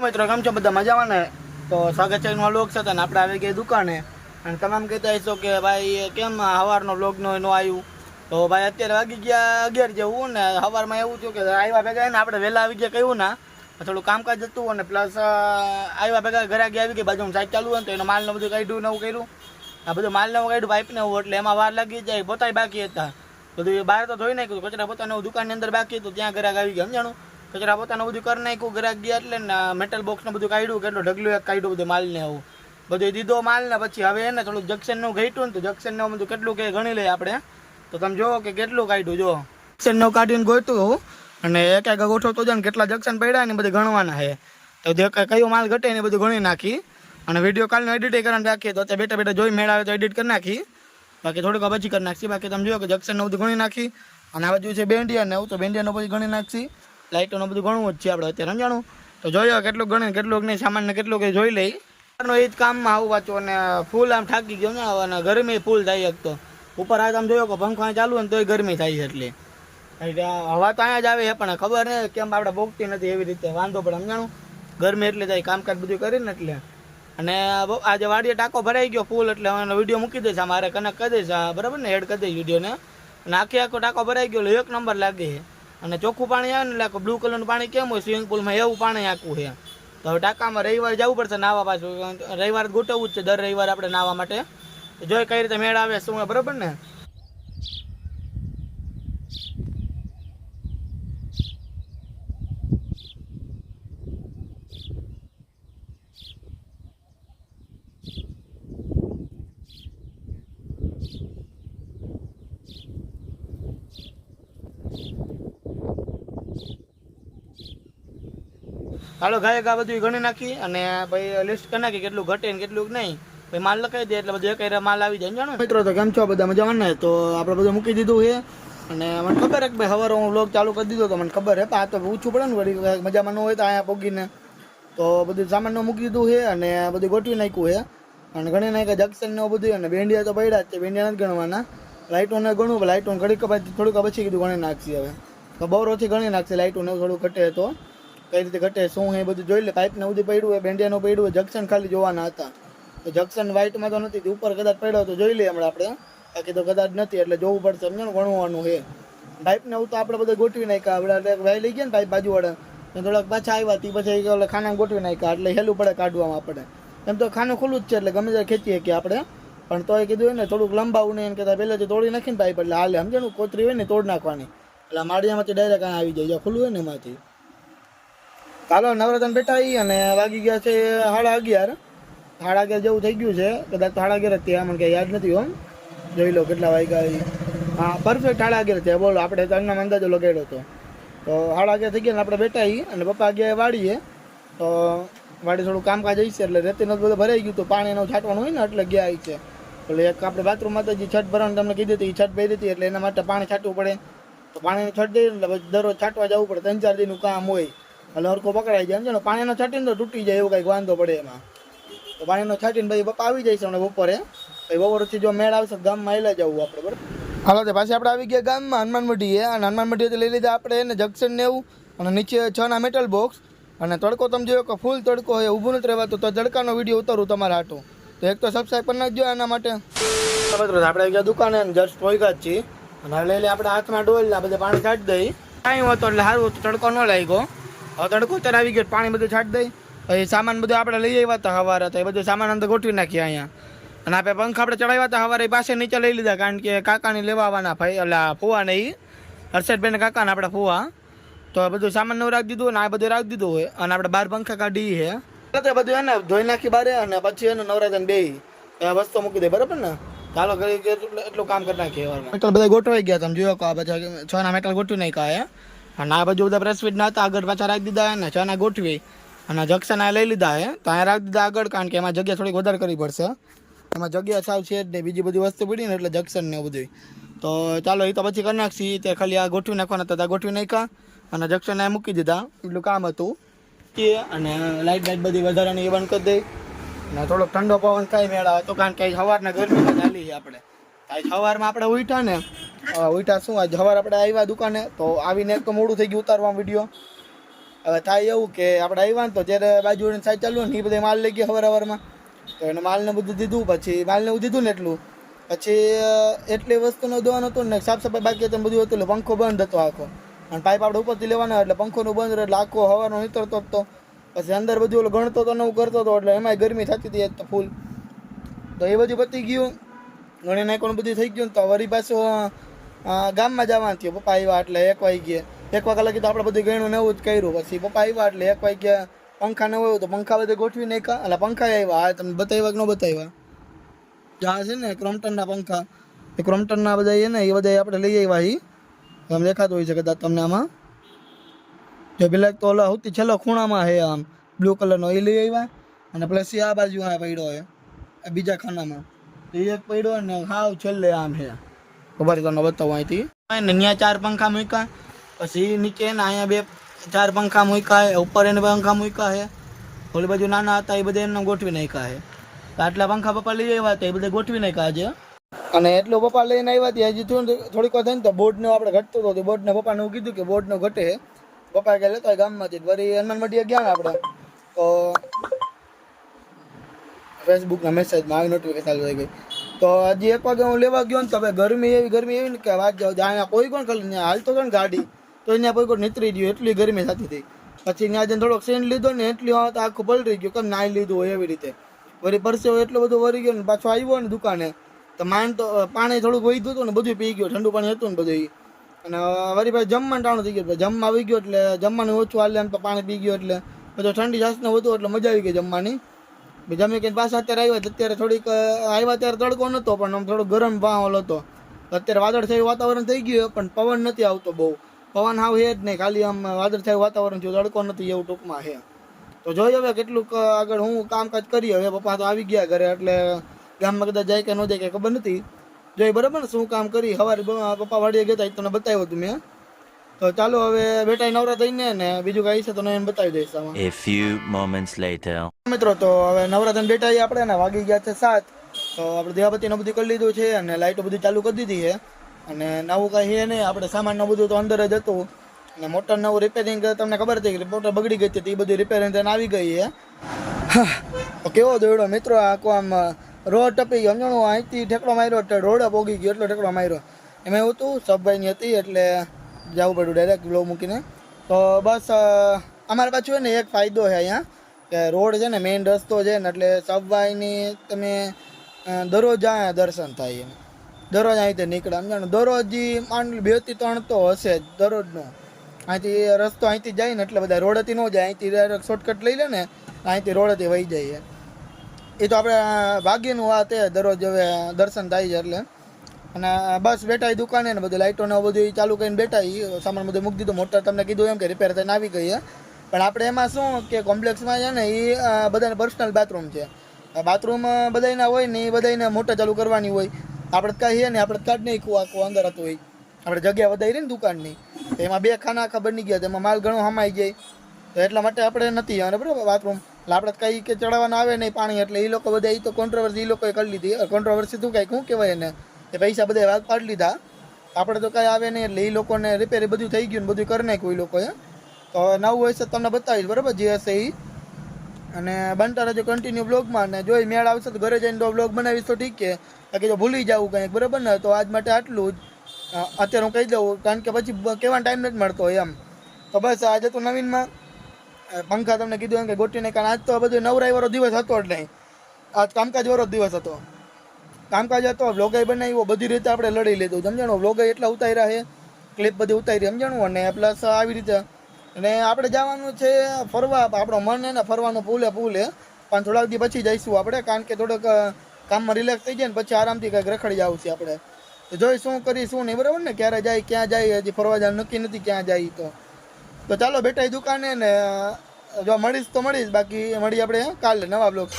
મિત્રો કેમ છો બધા મજામાં ને? તો સ્વાગત છે વ્લોગ સાથે ને આપણે આવી ગઈ દુકાને અને તમામ કહેતા હશો કે ભાઈ કેમ સવારનો વ્લોગ નો આવ્યું. તો ભાઈ અત્યારે વાગી ગયા 11 જેવું ને સવારમાં એવું થયું કે આવ્યા ભેગા ને આપણે વહેલા આવી ગયા કહ્યું ના થોડું કામકાજ હતું અને પ્લસ આવ્યા ભેગા ઘરે આવી ગઈ બાજુમાં સાઈડ ચાલુ હોય ને તો એનો માલ ને બધું કાઢ્યું નવું કર્યું. આ બધું માલ નવું કાઢ્યું પાઇપ ને એવું એટલે એમાં વાર લાગી જાય. પોતાય બાકી હતા બધું બહાર તો ધોઈ નાખ્યું કચરા પોતાનું દુકાનની અંદર બાકી હતું ત્યાં ઘરે આવી ગયા સમજાણું. કચરા પોતાનું બધું કરી નાખ્યું ગ્રાહક ગયા એટલે ને મેટલ બોક્સ ને બધું કાઢ્યું કેટલો ઢગલું એક કાઢ્યું બધું માલ ને આવું બધું દીધો માલ ને પછી હવે એને થોડુંક જંક્શનનું ઘટ્યું ને તો જંક્શનનું બધું કેટલું કે ગણી લઈએ આપણે તો તમે જોવો કે કેટલું કાઢ્યું જો જંક્શનનું કાઢીને ગોતું હું અને એક એક ગોઠવતો જાય ને કેટલા જંક્શન પડ્યા ને બધું ગણવાના છે તો કયો માલ ઘટે ને બધું ગણી નાખી અને વિડીયો કાલનો એડિટ કરવાનું રાખીએ તો અત્યારે બેઠા બેઠા જોઈ મેળ આવે તો એડિટ કરી નાખી બાકી થોડીક પછી કરી નાખી બાકી તમે જોયો કે જંક્શનનું બધું ગણી નાખી અને આ બાજુ છે બેન્ડિયા ને એવું તો બેન્ડિયાનું પછી ગણી નાખી લાઇટોનું બધું ઘણું જ છે આપણે અત્યારે સમજાણું તો જોયો કેટલું ગણે કેટલું નહીં સામાન ને કેટલું કંઈ જોઈ લઈ એ જ કામમાં આવું પાછું અને ફૂલ આમ થાકી ગયો ને અને ગરમી ફૂલ થાય એક તો ઉપર આ તમે જોયો કે પંખા ચાલુ હોય ને તોય ગરમી થાય છે એટલે હવા તો અહીંયા જ આવે છે પણ ખબર ને કેમ આપણે ભોગતી નથી એવી રીતે વાંધો પડે સમજાણું ગરમી એટલે જાય કામકાજ બધું કરીને એટલે અને આજે વાડીએ ટાંકો ભરાઈ ગયો ફૂલ એટલે હવે વિડીયો મૂકી દઈશ મારે કનેક્ટ કરી દઈશ બરાબર ને એડ કરી દઈશ વિડીયોને અને આખો ટાંકો ભરાઈ ગયો એટલે 1 નંબર લાગે છે અને ચોખ્ખું પાણી આવે ને એટલે બ્લુ કલરનું પાણી કેમ હોય સ્વિમિંગ પુલમાં એવું પાણી આખું છે તો હવે ટાંકામાં રવિવારે જવું પડશે નાહવા પાછું રવિવારે ગોઠવવું જ છે દર રવિવારે આપણે નાહવા માટે જોઈ કઈ રીતે મેળ આવે શું બરાબર ને. હાલો ગાય બધું ગણી નાખી અને ભાઈ લિસ્ટ કરી નાખી કેટલું ઘટે ને કેટલું નહીં ભાઈ માલ લખાઈ દે એટલે બધું એક માલ આવી જાય જાણો મિત્રો. તો કેમ છો બધા મજામાં ને? તો આપણે બધું મૂકી દીધું છે અને મને ખબર છે કે ભાઈ સવારે હું વ્લોગ ચાલુ કરી દીધો તો મને ખબર છે આ તો પૂછવું પડે ને વળી મજામાં ન હોય તો અહીંયા પોગીને તો બધું સામાન મૂકી દીધું છે અને બધું ગોઠવી નાખ્યું છે અને ગણી નાખ્યા જંક્શન ને બધું અને બેન્ડિયા તો પડ્યા જ છે બેન્ડિયા નથી ગણવાના લાઇટોને ગણવું લાઇટોને ઘડીક થોડુંક પછી કીધું ગણી નાખશે હવે તો બરોથી ગણી નાખશે લાઇટોને થોડું ઘટે તો કઈ રીતે ઘટે શું એ બધું જોઈ લે પાઇપને બધું પડ્યું હોય બેન્ડિયાનું પડ્યું હોય જંક્શન ખાલી જોવાના હતા તો જંક્શન વ્હાઇટમાં તો નથી ઉપર કદાચ પડ્યો તો જોઈ લઈએ હમણાં આપણે બાકી તો કદાચ નથી એટલે જોવું પડશે સમજો ને ગણવાનું છે પાઇપને એવું તો આપણે બધા ગોઠવી નાખ્યા આપણે ભાઈ લઈ ગયા ને પાઇપ બાજુવાળા થોડાક પાછા આવ્યા તે પછી ખાના ગોઠવી નાખ્યા એટલે હેલું પડે કાઢવામાં આપણે એમ તો ખાનું ખુલ્લું જ છે એટલે ગમે ત્યારે ખેંચીએ કે આપણે પણ તોય કીધું ને થોડુંક લંબાવું ને એમ કહેતા પહેલાંથી તોડી નાખીને પાઇપ એટલે હાલે સમજે કોતરી હોય ને તોડ નાખવાની એટલે માળિયામાંથી ડાયરેક્ટ આવી જાય ખુલ્લું હોય ને એમાંથી. ચાલો નવરાત્રી બેઠા આવી અને વાગી ગયા છે 11:30 11:30 જેવું થઈ ગયું છે કદાચ 11:30 ત્યાં મને કંઈ યાદ નથી હો જોઈ લો કેટલા વાગ્યા હા પરફેક્ટ 11:30 થયા બોલો આપણે તો અન્નનો અંદાજો લગાડ્યો હતો તો 11:30 થઈ ગયા ને આપણે બેઠા આવી અને પપ્પા ગયા વાડીએ તો વાડી થોડું કામકાજ આવી છે એટલે રેતીનો બધું ભરાઈ ગયું તો પાણીનું છાંટવાનું હોય ને એટલે ગયા આવી છે એટલે એક આપણે બાથરૂમમાં તો જે છત ભરવાનું તમને કીધી હતી એ છત ભરી હતી એટલે એના માટે પાણી છાંટવું પડે તો પાણીને છટ દઈએ એટલે પછી દરરોજ છાંટવા જવું પડે 3-4 દિનનું કામ હોય એટલે હરકો પકડાઈ જાય સમજો ને પાણીનો છાંટીને તો તૂટી જાય એવું કંઈક વાંધો પડે એમાં તો પાણીનો છાંટીને ભાઈ પપ્પા આવી જાય છે હમણાં બપોરે ભાઈ બપોરથી જો મેળ આવશે ગામમાં એલા જવું આપણે બરાબર. હાલો તો પાછી આપણે આવી ગયા ગામમાં હનુમાન મઢીએ અને હનુમાન મઢીએથી લઈ લીધા આપણે એને જંક્શન ને એવું અને નીચે 6 ના મેટલ બોક્સ અને તડકો તમે જોયો કે ફૂલ તડકો હોય ઊભું નથી રહેવાતું તો તડકાનો વિડીયો ઉતારું તમારા હાટું તો એક તો સબસ્ક્રાઈબ કરી નાખજો એના માટે. આપણે ગયા દુકાને જસ્ટ પહોંચ્યા જ છીએ અને લઈ લે આપણે હાથમાં ડોલ બધે પાણી છાંટી દઈ કાંઈ હતો એટલે સારું તડકો ન લાગ્યો હવે તડકો અત્યારે આવી ગયો પાણી બધું છાંટી દઈ પછી સામાન બધું આપણે લઈ આવ્યા હતા સવારે તો એ બધું સામાન અંદર ગોઠવી નાખીએ અહીંયા અને આપણે પંખા આપણે ચડાવ્યા હતા સવારે પાસે નીચે લઈ લીધા કારણ કે કાકાને લેવા આવવાના ભાઈ એટલે ફુવા નહીં હર્ષદભાઈને કાકાને આપણે ફુવા તો બધું સામાન નવું રાખી દીધું અને આ બધું રાખી દીધું હોય અને આપણે બહાર પંખા કાઢી છે તો બધું એને ધોઈ નાખી બારે અને પછી એને નવરાત્રી બે વસ્તુ મૂકી દે બરાબર ને. ચાલો એટલું કામ કરી નાખીએ મેટલ બધા ગોઠવાઈ ગયા તમે જોયો કે આ બધા 6 ના મેટલ ગોઠવી નાખ્યા અને આ બાજુ બધા પ્રેસફીટ ના હતા આગળ પાછા રાખી દીધા ને 6 ના ગોઠવી અને જંક્શન આ લઈ લીધા છે તો અહીંયા રાખી દીધા આગળ કારણ કે એમાં જગ્યા થોડીક વધારે કરવી પડશે એમાં જગ્યા સાવ છે જ નહીં બીજી બધી વસ્તુ પડી ને એટલે જંક્શન ને બધું તો ચાલો એ તો પછી કરી નાખશી તે ખાલી આ ગોઠવી નાખવાના હતા ગોઠવી નાખ્યા અને જંક્શન આ મૂકી દીધા એટલું કામ હતું અને લાઇટ બધી વધારાની એ બંધ કરી દઈ અને થોડોક ઠંડો પવન કાંઈ મેળા તો કારણ કે સવારના ગરમીમાં ચાલી આપણે સવારમાં આપણે ઉઠ્યા ને ઉઠ્યા શું આજ સવાર આપણે આવ્યા દુકાને તો આવીને એક તો મોડું થઈ ગયું ઉતારવા વિડીયો હવે થાય એવું કે આપણે આવ્યા ને તો ત્યારે બાજુની સાઈડ ચાલુ ને એ બધા માલ લઈ ગયા સવારમાં, તો એને માલને બધું દીધું. પછી માલને એવું દીધું ને એટલું પછી એટલી વસ્તુનો દોવાનું હતું ને સાફ સફાઈ બાકી હતું બધું હતું એટલે પંખો બંધ હતો આખો, અને પાઇપ આપણે ઉપરથી લેવાના એટલે પંખોનું બંધ એટલે આખો હવાનો નીતરતો હતો. પછી અંદર બધું ઓલું ગણતો હતો ને એવું કરતો હતો એટલે એમાંય ગરમી થતી હતી તો ફૂલ. તો એ બધું પતી ગયું, ગણી નાખવાનું બધું થઈ ગયું. તો વળી પાછું ગામમાં જવાનું થયું. પપ્પા આવ્યા એટલે 1 વાગ્યે 1 વાગ્યા લગી તો આપણે બધું ગણ્યું ને એવું જ કર્યું. પછી પપ્પા આવ્યા એટલે 1 વાગ્યા પંખા ન હોય તો પંખા બધે ગોઠવી નાખ્યા. એટલે પંખા આવ્યા, હા તમને બતાવ્યા કે ન બતાવ્યા? જ્યાં છે ને ક્રોમ્પટનના પંખા, એ ક્રોમ્પટનના બધા એ ને એ બધા આપણે લઈ આવ્યા. એ આમ દેખાતું હોય છે કદાચ તમને આમાં, જો બ્લેક તો ઓલા સૌથી છેલ્લો ખૂણામાં છે આમ બ્લુ કલરનો, એ લઈ આવ્યા. અને પ્લસ એ આ બાજુ હા પડ્યો હોય બીજા ખાનામાં, એ એક પડ્યો ને હાવ છેલ્લે આમ છે. ખબર તમને બતાવું અહીંથી ને ત્યાં 4 પંખા મૂક્યા. પછી નીચે ને અહીંયા 4 પંખા મૂક્યા, ઉપર એને પંખા મૂક્યા છે. ઓલી બાજુ નાના હતા એ બધા એમને ગોઠવી નાખ્યા છે. તો આટલા પંખા પપ્પા લઈ આવ્યા હતા એ બધા ગોઠવી નાખ્યા આજે. અને એટલું પપ્પા લઈને આવ્યા ત્યાં હજી થોડીક વાર થાય ને તો બોર્ડનું આપણે ઘટતું હતું. બોર્ડને પપ્પાને એવું કીધું કે બોર્ડનું ઘટે, પપ્પા કે લેતો ગામમાંથી. વળી હનુમાન મંડીએ ગયા ને આપણે તો ફેસબુકના મેસેજમાં આવી નોટિફિકેશન ચાલુ થઈ ગઈ. તો હજી 1 વાગે હું લેવા ગયો ને તો ભાઈ ગરમી એવી ને કે વાત જાવ અહીંયા કોઈ કોણ ખાલી હાલતો હતો ને ગાડી તો અહીંયા કોઈ કોણ નીતરી ગયું, એટલી ગરમી થતી હતી. પછી ત્યાં જઈને થોડોક સેન્ડ લીધો ને એટલી તો આખું પલટી ગયું, કેમ નાઈ લીધું હોય એવી રીતે. વળી પરસેવો એટલો બધો વળી ગયો ને પાછો આવ્યો ને દુકાને તો માંડ તો પાણી થોડુંક વધ્યું હતું ને બધું પી ગયો, ઠંડુ પાણી હતું ને બધું. અને વળી ભાઈ જમવાનું ટાણું થઈ ગયું, જમવા આવી ગયો એટલે જમવાનું ઓછું હાલે એમ તો પાણી પી ગયો એટલે બધું ઠંડી છાસને વધુ એટલે મજા આવી ગઈ જમવાની. જમી કે પાછા અત્યારે આવ્યા અત્યારે થોડીક આવ્યા ત્યારે તડકો નહોતો પણ આમ થોડો ગરમ માહોલ હતો. અત્યારે વાદળ થયું વાતાવરણ થઈ ગયું પણ પવન નથી આવતો બહુ, પવન હાવ છે જ નહીં, ખાલી આમ વાદળ થયું વાતાવરણ થયું, તડકો નથી એવું ટૂંકમાં છે. તો જોઈ હવે કેટલુંક આગળ હું કામકાજ કરી. હવે પપ્પા તો આવી ગયા ઘરે એટલે ગામમાં કદાચ જાય કે ન જાય કે ખબર નથી. જોઈ બરાબર ને શું કામ કરી. સવારે પપ્પા વાડીએ ગયા તમને બતાવ્યું હતું મેં. તો ચાલો હવે બેટા નવરા થઈને ને બીજું કઈ છે તો એને બતાવી દઈશ. A few moments later. મિત્રો તો હવે નવરા થઈને બેટા આપણે ને વાગી ગયા છે 7. તો આપણે દેવાબત્તીને બધું કરી લીધું છે અને લાઇટો બધી ચાલુ કરી દીધી છે. અને નવું કાંઈ છે નહીં, આપણે સામાનનું બધું તો અંદર જ હતું. અને મોટર નવું રિપેરિંગ તમને ખબર હતી કે મોટર બગડી ગઈ હતી, એ બધી રિપેરિંગ થઈને આવી ગઈ છે. તો કેવો દોડ્યો મિત્રો, આખો આમ રોડ ટપી ગયો, સમજણું અહીંથી ઠેકડો માર્યો રોડ પોગી ગયો, એટલો ઠેકડો માર્યો. એમાં એવું હતું સબભાઈની હતી એટલે જવું પડ્યું ડાયરેક્ટ લો મૂકીને. તો બસ અમારે પાછું ને એક ફાયદો છે અહીંયા કે રોડ છે ને મેઇન રસ્તો છે ને એટલે સબવાઈની તમે દરરોજ અહીંયા દર્શન થાય, દરરોજ અહીંથી નીકળે સમજાણું. દરરોજ માની 2 થી 3 તો હશે જ દરરોજનો. અહીંથી રસ્તો અહીંથી જાય ને એટલે બધા રોડથી ન જાય, અહીંથી ડાયરેક્ટ શોર્ટકટ લઈ લે ને અહીંથી રોડથી વહી જાય. એ તો આપણે ભાગ્યનું વાત છે, દરરોજ હવે દર્શન થાય છે એટલે. અને બસ બેઠા એ દુકાને ને બધું લાઇટોને બધું ચાલુ કરીને બેઠા, એ સામાન બધું મૂકી દીધું. મોટર તમને કીધું એમ કે રિપેર થઈને આવી ગઈ છે. પણ આપણે એમાં શું કે કોમ્પ્લેક્સમાં છે ને એ બધાને પર્સનલ બાથરૂમ છે. બાથરૂમ બધાના હોય ને એ બધાને મોટર ચાલુ કરવાની હોય. આપણે કાંઈ છે ને આપણે કાઢ નહીં આખું અંદર હતું હોય, આપણે જગ્યા વધારી ને દુકાનની એમાં 2 ખાના આખા બની ગયા, એમાં માલ ઘણો હમાઈ જાય. તો એટલા માટે આપણે નથી અને બરાબર બાથરૂમ એટલે આપણે કંઈ કે ચડાવવાનું આવે નહીં પાણી, એટલે એ લોકો બધા એ તો કોન્ટ્રોવર્સી એ લોકોએ કરી લીધી. કોન્ટ્રોવર્સી શું કાંઈ શું કહેવાય એને, એ પૈસા બધા વાત પાડી લીધા. આપણે તો કાંઈ આવે નહીં એટલે એ લોકોને રિપેર બધું થઈ ગયું ને બધું કરી નાખ્યું એ લોકોએ. તો નવું હોય છે તમને બતાવીશ બરાબર જે હશે એ. અને બનતા રહેજો કન્ટિન્યુ બ્લોગમાં, ને જોઈ મેળ આવશે તો ઘરે જઈને તો બ્લોગ બનાવીશ તો ઠીક છે, બાકી જો ભૂલી જવું કંઈક બરાબર ને. તો આજ માટે આટલું જ અત્યારે હું કહી દઉં, કારણ કે પછી કહેવાનો ટાઈમ નથી મળતો એમ. તો બસ આજે તો નવીનમાં પંખા તમને કીધું એમ કે ગોટીને, કારણ આજ તો બધું નવરાઈવાળો દિવસ હતો જ નહીં, આજ કામકાજવાળો દિવસ હતો. કામકાજ હતો, વ્લોગાઈ બનાવ્યો, બધી રીતે આપણે લડી લીધું સમજાણું. વ્લોગાઈ એટલા ઉતાર્યા છે, ક્લિપ બધી ઉતારી સમજાણું. અને પ્લસ આવી રીતે અને આપણે જવાનું છે ફરવા, આપણો મન એને ફરવાનું ભૂલે પણ થોડાક દી પછી જઈશું આપણે, કારણ કે થોડોક કામમાં રિલેક્સ થઈ જાય ને પછી આરામથી કંઈક રખડી આવશે આપણે. તો જોઈ શું કરી શું નહીં બરાબર ને, ક્યારે જાય ક્યાં જાય હજી ફરવા જવાનું નક્કી નથી ક્યાં જાય. તો ચાલો બેટા દુકાને ને જો મળીશ તો મળીશ, બાકી મળીએ આપણે કાલે નવા બ્લોગ.